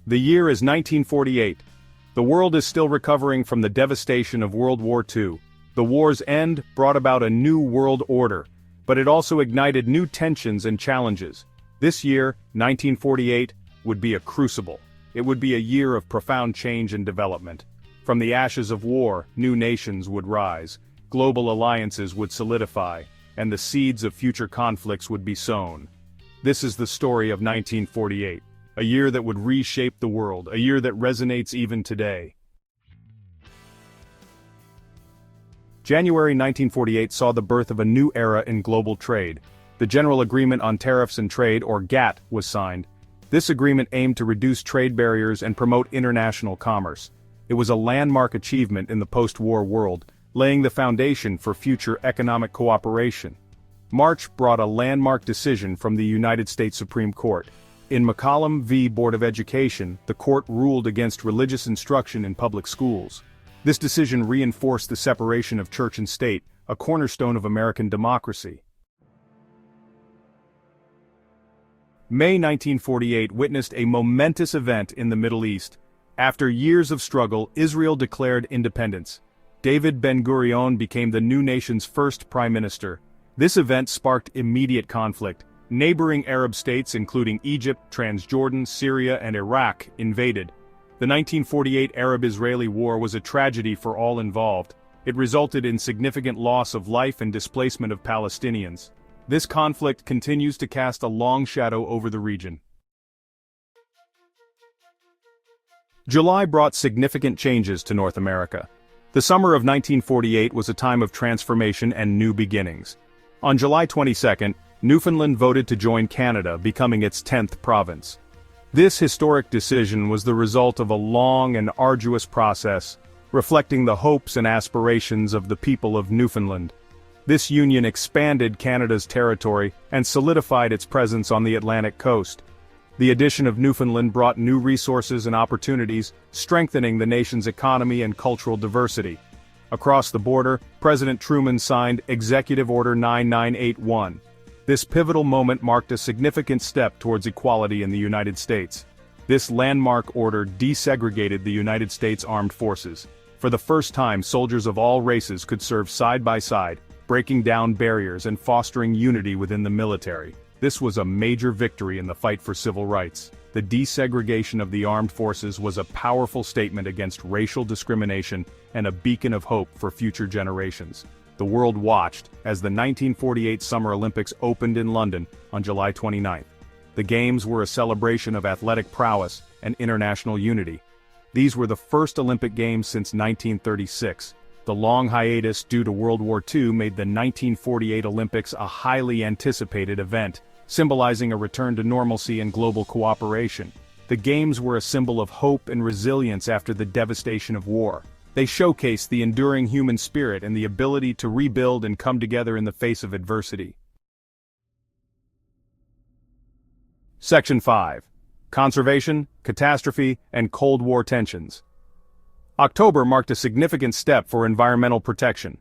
The year is 1948. The world is still recovering from the devastation of World War II. The war's end brought about a new world order, but it also ignited new tensions and challenges. This year, 1948, would be a crucible. It would be a year of profound change and development. From the ashes of war, new nations would rise, global alliances would solidify, and the seeds of future conflicts would be sown. This is the story of 1948. A year that would reshape the world, a year that resonates even today. January 1948 saw the birth of a new era in global trade. The General Agreement on Tariffs and Trade, or GATT, was signed. This agreement aimed to reduce trade barriers and promote international commerce. It was a landmark achievement in the post-war world, laying the foundation for future economic cooperation. March brought a landmark decision from the United States Supreme Court. In McCollum v. Board of Education, the court ruled against religious instruction in public schools. This decision reinforced the separation of church and state, a cornerstone of American democracy. May 1948 witnessed a momentous event in the Middle East. After years of struggle, Israel declared independence. David Ben-Gurion became the new nation's first prime minister. This event sparked immediate conflict. Neighboring Arab states including Egypt, Transjordan, Syria, and Iraq invaded. The 1948 Arab-Israeli War was a tragedy for all involved. It resulted in significant loss of life and displacement of Palestinians. This conflict continues to cast a long shadow over the region. July brought significant changes to North America. The summer of 1948 was a time of transformation and new beginnings. On July 22, Newfoundland voted to join Canada, becoming its 10th province. This historic decision was the result of a long and arduous process, reflecting the hopes and aspirations of the people of Newfoundland. This union expanded Canada's territory and solidified its presence on the Atlantic coast. The addition of Newfoundland brought new resources and opportunities, strengthening the nation's economy and cultural diversity. Across the border, President Truman signed Executive Order 9981. This pivotal moment marked a significant step towards equality in the United States. This landmark order desegregated the United States Armed Forces. For the first time, soldiers of all races could serve side by side, breaking down barriers and fostering unity within the military. This was a major victory in the fight for civil rights. The desegregation of the armed forces was a powerful statement against racial discrimination and a beacon of hope for future generations. The world watched as the 1948 Summer Olympics opened in London on July 29. The Games were a celebration of athletic prowess and international unity. These were the first Olympic Games since 1936. The long hiatus due to World War II made the 1948 Olympics a highly anticipated event, symbolizing a return to normalcy and global cooperation. The Games were a symbol of hope and resilience after the devastation of war. They showcased the enduring human spirit and the ability to rebuild and come together in the face of adversity. Section 5. Conservation, Catastrophe, and Cold War Tensions. October marked a significant step for environmental protection.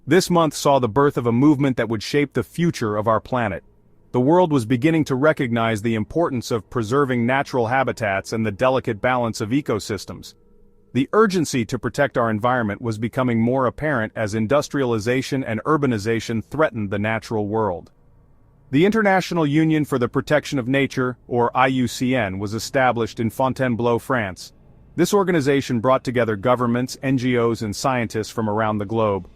This month saw the birth of a movement that would shape the future of our planet. The world was beginning to recognize the importance of preserving natural habitats and the delicate balance of ecosystems. The urgency to protect our environment was becoming more apparent as industrialization and urbanization threatened the natural world. The International Union for the Protection of Nature, or IUCN, was established in Fontainebleau, France. This organization brought together governments, NGOs, and scientists from around the globe.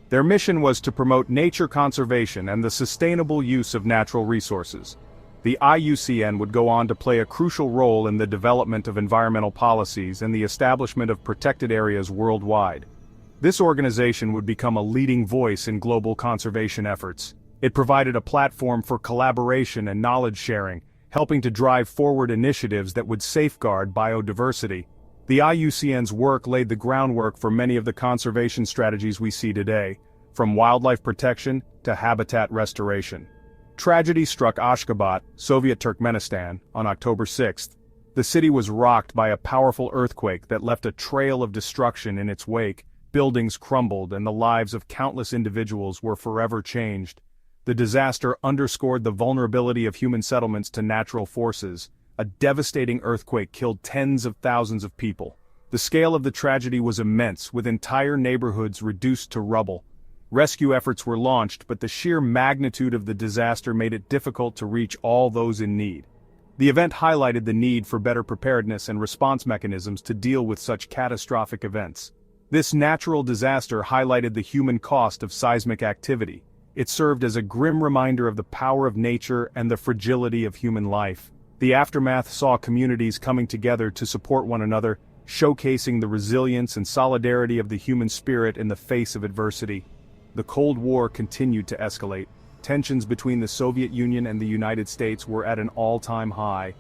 Their mission was to promote nature conservation and the sustainable use of natural resources. The IUCN would go on to play a crucial role in the development of environmental policies and the establishment of protected areas worldwide. This organization would become a leading voice in global conservation efforts. It provided a platform for collaboration and knowledge sharing, helping to drive forward initiatives that would safeguard biodiversity. The IUCN's work laid the groundwork for many of the conservation strategies we see today, from wildlife protection to habitat restoration. Tragedy struck Ashgabat, Soviet Turkmenistan, on October 6. The city was rocked by a powerful earthquake that left a trail of destruction in its wake. Buildings crumbled and the lives of countless individuals were forever changed. The disaster underscored the vulnerability of human settlements to natural forces, a devastating earthquake killed tens of thousands of people. The scale of the tragedy was immense, with entire neighborhoods reduced to rubble. Rescue efforts were launched, but the sheer magnitude of the disaster made it difficult to reach all those in need. The event highlighted the need for better preparedness and response mechanisms to deal with such catastrophic events. This natural disaster highlighted the human cost of seismic activity. It served as a grim reminder of the power of nature and the fragility of human life. The aftermath saw communities coming together to support one another, showcasing the resilience and solidarity of the human spirit in the face of adversity. The Cold War continued to escalate. Tensions between the Soviet Union and the United States were at an all-time high.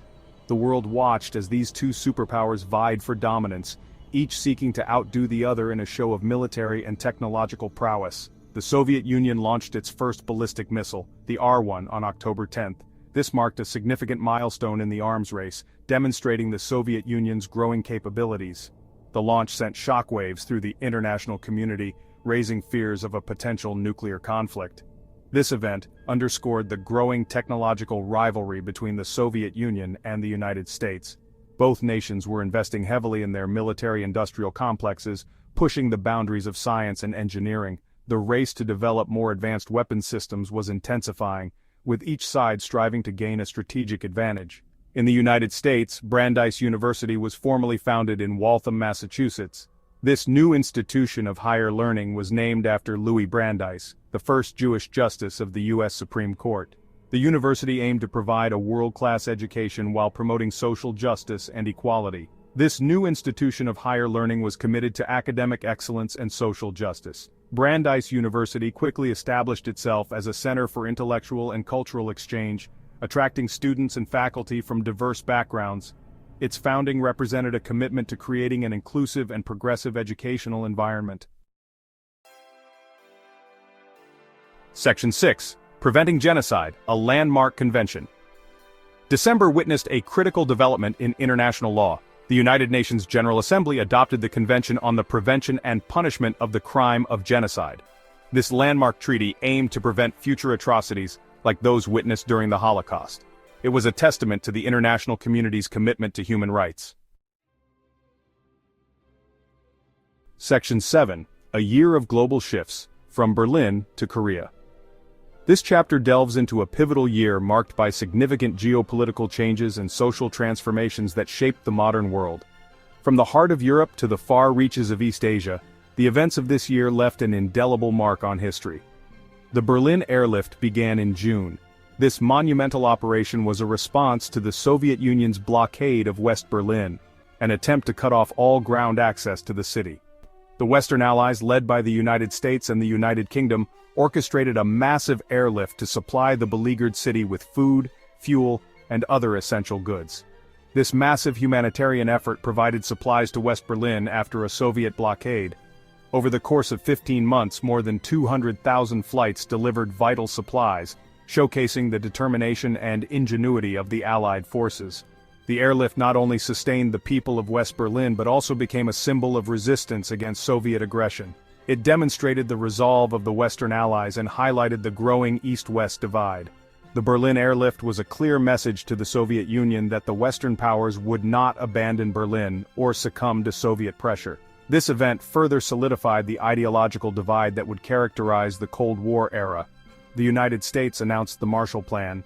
The world watched as these two superpowers vied for dominance, each seeking to outdo the other in a show of military and technological prowess. The Soviet Union launched its first ballistic missile, the R-1, on October 10th. This marked a significant milestone in the arms race, demonstrating the Soviet Union's growing capabilities. The launch sent shockwaves through the international community, raising fears of a potential nuclear conflict. This event underscored the growing technological rivalry between the Soviet Union and the United States. Both nations were investing heavily in their military-industrial complexes, pushing the boundaries of science and engineering. The race to develop more advanced weapons systems was intensifying, with each side striving to gain a strategic advantage. In the United States, Brandeis University was formally founded in Waltham, Massachusetts. This new institution of higher learning was named after Louis Brandeis, the first Jewish justice of the U.S. Supreme Court. The university aimed to provide a world-class education while promoting social justice and equality. This new institution of higher learning was committed to academic excellence and social justice. Brandeis University quickly established itself as a center for intellectual and cultural exchange, attracting students and faculty from diverse backgrounds. Its founding represented a commitment to creating an inclusive and progressive educational environment. Section 6. Preventing Genocide, a Landmark Convention. December witnessed a critical development in international law. The United Nations General Assembly adopted the Convention on the Prevention and Punishment of the Crime of Genocide. This landmark treaty aimed to prevent future atrocities like those witnessed during the Holocaust. It was a testament to the international community's commitment to human rights. Section 7. A Year of Global Shifts, from Berlin to Korea. This chapter delves into a pivotal year marked by significant geopolitical changes and social transformations that shaped the modern world. From the heart of Europe to the far reaches of East Asia, the events of this year left an indelible mark on history. The Berlin airlift began in June. This monumental operation was a response to the Soviet Union's blockade of West Berlin, an attempt to cut off all ground access to the city. The Western Allies, led by the United States and the United Kingdom, orchestrated a massive airlift to supply the beleaguered city with food, fuel, and other essential goods. This massive humanitarian effort provided supplies to West Berlin after a Soviet blockade. Over the course of 15 months, more than 200,000 flights delivered vital supplies, showcasing the determination and ingenuity of the Allied forces. The airlift not only sustained the people of West Berlin but also became a symbol of resistance against Soviet aggression. It demonstrated the resolve of the Western Allies and highlighted the growing East-West divide. The Berlin airlift was a clear message to the Soviet Union that the Western powers would not abandon Berlin or succumb to Soviet pressure. This event further solidified the ideological divide that would characterize the Cold War era. The United States announced the Marshall Plan.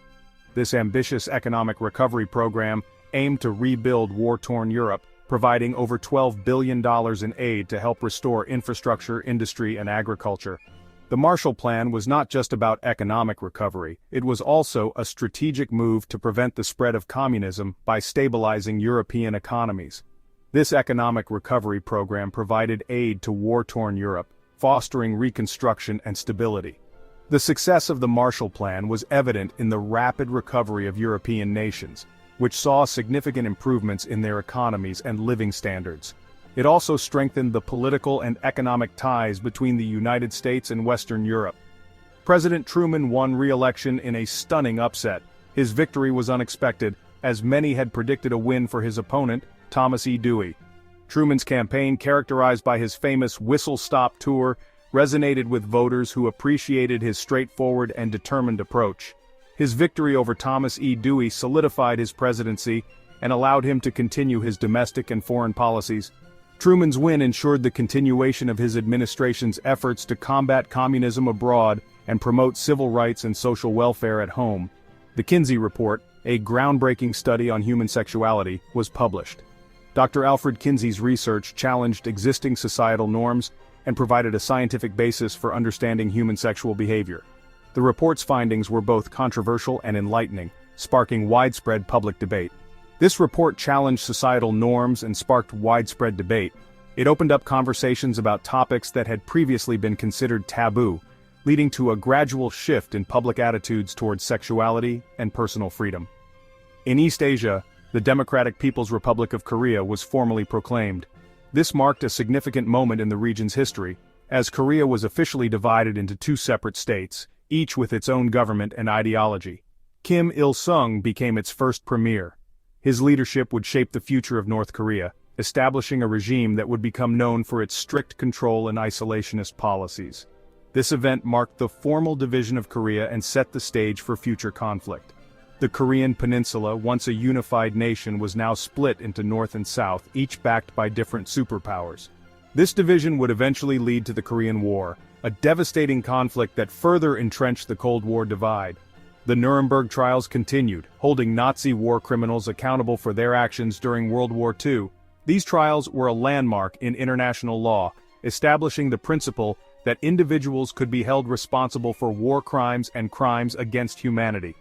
This ambitious economic recovery program aimed to rebuild war-torn Europe, providing over $12 billion in aid to help restore infrastructure, industry, and agriculture. The Marshall Plan was not just about economic recovery, it was also a strategic move to prevent the spread of communism by stabilizing European economies. This economic recovery program provided aid to war-torn Europe, fostering reconstruction and stability. The success of the Marshall Plan was evident in the rapid recovery of European nations, which saw significant improvements in their economies and living standards. It also strengthened the political and economic ties between the United States and Western Europe. President Truman won re-election in a stunning upset. His victory was unexpected, as many had predicted a win for his opponent, Thomas E. Dewey. Truman's campaign, characterized by his famous whistle-stop tour, resonated with voters who appreciated his straightforward and determined approach. His victory over Thomas E. Dewey solidified his presidency, and allowed him to continue his domestic and foreign policies. Truman's win ensured the continuation of his administration's efforts to combat communism abroad and promote civil rights and social welfare at home. The Kinsey Report, a groundbreaking study on human sexuality, was published. Dr. Alfred Kinsey's research challenged existing societal norms and provided a scientific basis for understanding human sexual behavior. The report's findings were both controversial and enlightening, sparking widespread public debate. This report challenged societal norms and sparked widespread debate. It opened up conversations about topics that had previously been considered taboo, leading to a gradual shift in public attitudes towards sexuality and personal freedom. In East Asia, the Democratic People's Republic of Korea was formally proclaimed. This marked a significant moment in the region's history, as Korea was officially divided into two separate states, each with its own government and ideology. Kim Il-sung became its first premier. His leadership would shape the future of North Korea, establishing a regime that would become known for its strict control and isolationist policies. This event marked the formal division of Korea and set the stage for future conflict. The Korean peninsula, once a unified nation, was now split into North and South, each backed by different superpowers. This division would eventually lead to the Korean War, a devastating conflict that further entrenched the Cold War divide. The Nuremberg trials continued, holding Nazi war criminals accountable for their actions during World War II. These trials were a landmark in international law, establishing the principle that individuals could be held responsible for war crimes and crimes against humanity.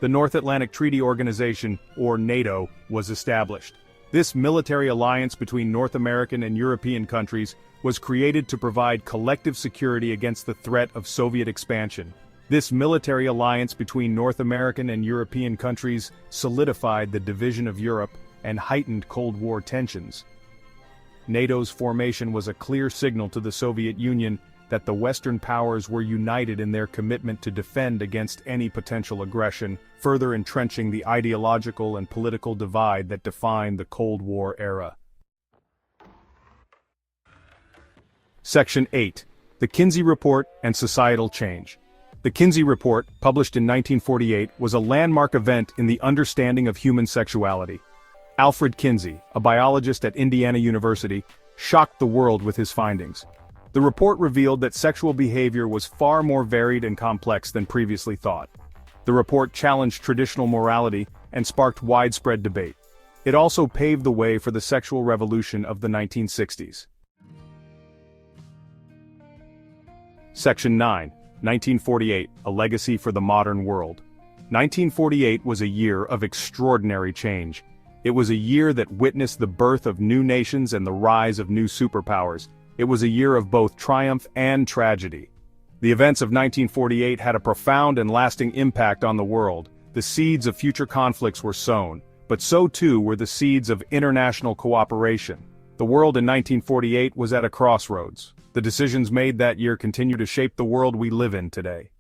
The North Atlantic Treaty Organization, or NATO, was established. This military alliance between North American and European countries was created to provide collective security against the threat of Soviet expansion. This military alliance between North American and European countries solidified the division of Europe and heightened Cold War tensions. NATO's formation was a clear signal to the Soviet Union that the Western powers were united in their commitment to defend against any potential aggression, further entrenching the ideological and political divide that defined the Cold War era. Section 8. The Kinsey Report and Societal Change. The Kinsey Report, published in 1948, was a landmark event in the understanding of human sexuality. Alfred Kinsey, a biologist at Indiana University, shocked the world with his findings. The report revealed that sexual behavior was far more varied and complex than previously thought. The report challenged traditional morality and sparked widespread debate. It also paved the way for the sexual revolution of the 1960s. Section 9. 1948, A Legacy for the Modern World. 1948 was a year of extraordinary change. It was a year that witnessed the birth of new nations and the rise of new superpowers. It was a year of both triumph and tragedy. The events of 1948 had a profound and lasting impact on the world. The seeds of future conflicts were sown, but so too were the seeds of international cooperation. The world in 1948 was at a crossroads. The decisions made that year continue to shape the world we live in today.